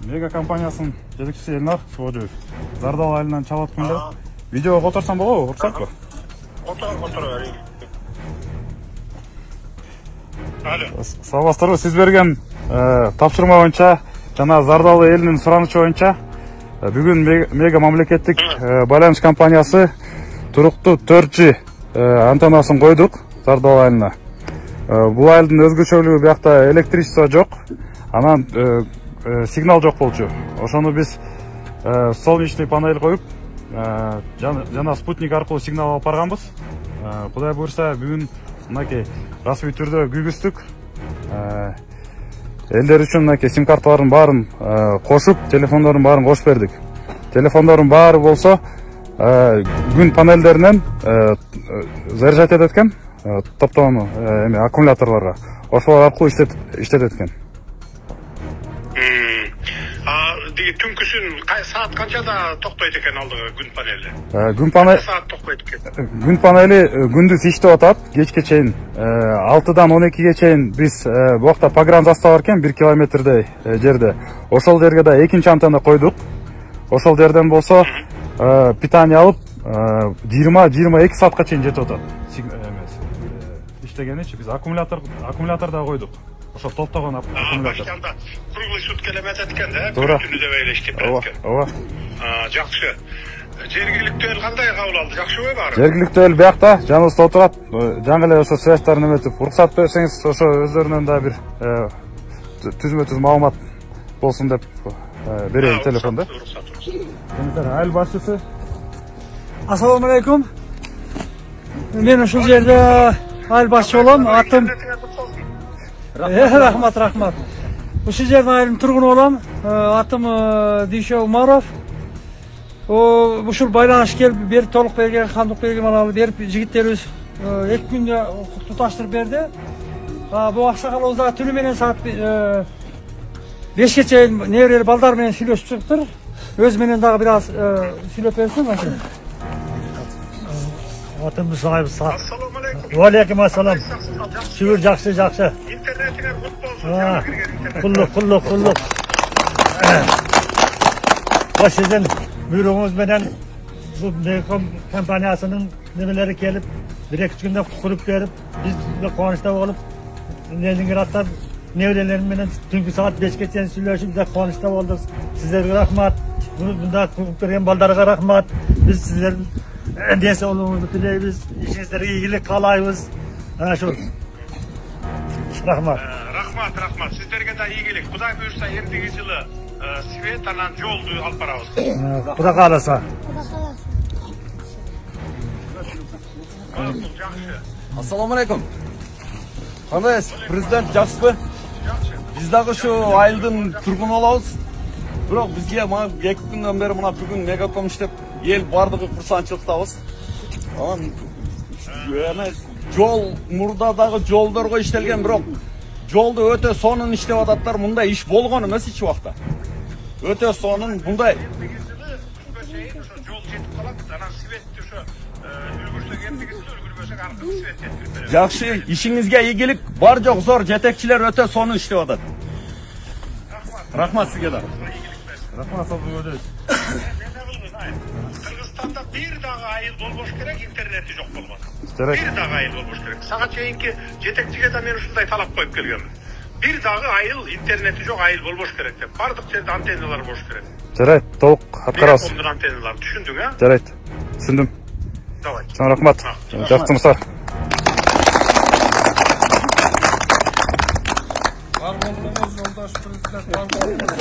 Mega компаниясынын жетекчиси Элнар Шоожоев. Зардал айылынан чалып атканда видеого которсам болобу, уруксатпы? Отура берейин. Алло. Саламатсыздарбы? Сиз берген тапшырма боюнча жана Зардал элинин суранычы боюнча бүгүн Мега мамлекеттик байланыш компаниясы туруктуу 4G антеннасын койдук Зардал айылына. Бул айылдын өзгөчөлүгү биякта электричество жок, анан сигнал жок болчу. Ошону биз солнечный панель коюп, жана спутник аркылуу сигнал алып барганбыз. Кудай буйрса бүгүн мынакей расмий түрдө күйгүздүк. Элдер үчүн мынакей сим карталардын баарын кошуп, телефондордун баарын кошуп бердик. Телефондордун баары болсо күн панелдеринен заряжать этет экен, топтогон аккумуляторлорго. Ошолор аркылуу иштетет экен. Түнкүсүн саат канчада токтойт экен алдыгы күн панели? Саат токтойт экен. Күн панели күндүз иштеп атат, кечке чейин 6-дан 12ге чейин биз буакта пограм застава бар экен 1 километрдей жерде. Ошол жерге да экинчи антенна койдук. Ошол жерден болсо питание алып 20-22 саатка чейин жетип атат. Иштегеничи биз аккумулятор да койдук. Ошо топтогон аккумулятор. Башканда круглый сутки эле этет экен да, түнү деп эйлешип берет экен. Ооба. Жакшы. Жергиликтүү эл кандай кабыл алды? Жакшыбы баары? Жергиликтүү эл биякта жаныбызда отурат. Жаңы эле ошо связьтарын эметип, уруксат берсеңиз, ошо өздөрүнөн да бир түзмө-түз маалымат болсун деп берейин телефонду. Айыл башчысы. Ассаламу алейкум. Мен ушул жерде айыл башчы болом. Атым рахмат. Ушул жердин айылдын тургуну болом. Атым Дүйшө Умаров. Ушул байланыш келип берип толук берген, кандык берген алып берип жигиттерибиз 2 күндө туташтырып берди. Бул аксакалыбыз дагы түнү менен саат 5ке чейин неберелер балдар менен сүйлөшүп чыгыптыр. Өз менен дагы бир аз сүйлөп берсин башка. Atım sahibi sağ. Assalamu aleykum. Aleyküm assalam. Şükür jakşı. İnternetine kutlu olsun. Kulluk. O sizin buyruğunuz menen bu Mekom kompaniyasının nemeleri gelip bir-iki günde kurup verip biz de kuvançta olup Leningrad'dan nevrelerim menen tünkü saat 5'ke çeyin söyleşip de kuvançta olduk. Sizlere rahmat. Bunda kurup veren baldarga rahmat. Biz sizlerin dese oluğunuzu dileybiz, işinizlere iyilik kalayız. Şu. Rahmat. Rahmat. Sizlerge de iyilik. Kuday buyursa endigi yılı Svet anan joldu alып barabız. Kuda kalasa. Assalamu alaikum. Qanday prezident жақсыбы? Biz dagı şu ayıldın turgunu olabız. Biroq bizga mana 2 kundan beri mana bugun Megakom işlep el bardыгы kursançılıktабыз. Жол мурдадагы жолдорго иштелген, бирок жолду өтө сонун иштеп ататтар. Мындай иш болгон эмес эч убакта. Өтө сонун мындай. Жакшы, ишиңизге ийгилик, бар жок зор жетекчилер өтө сонун иштеп атат. Рахмат сизге да. Рахмат Сабдыгөлдөй. Кыргызстанда бир дагы айыл болбош керек, интернети жок болмос. Бир дагы айыл болбош керек. Сага чейинки жетекчиге да мен ушундай талап коюп келгенмин. Бир дагы айыл интернети жок айыл болбош керек деп. Бардык жерде антенналар болуш керек. Жарайт, толук аткарабыз. Антенналар түшүндүң, а? Жарайт. Түшүндүм. Давай. Чоң рахмат. Жакшы жумуштар. Бар болуңуз жолдош президент, бар болуңуз.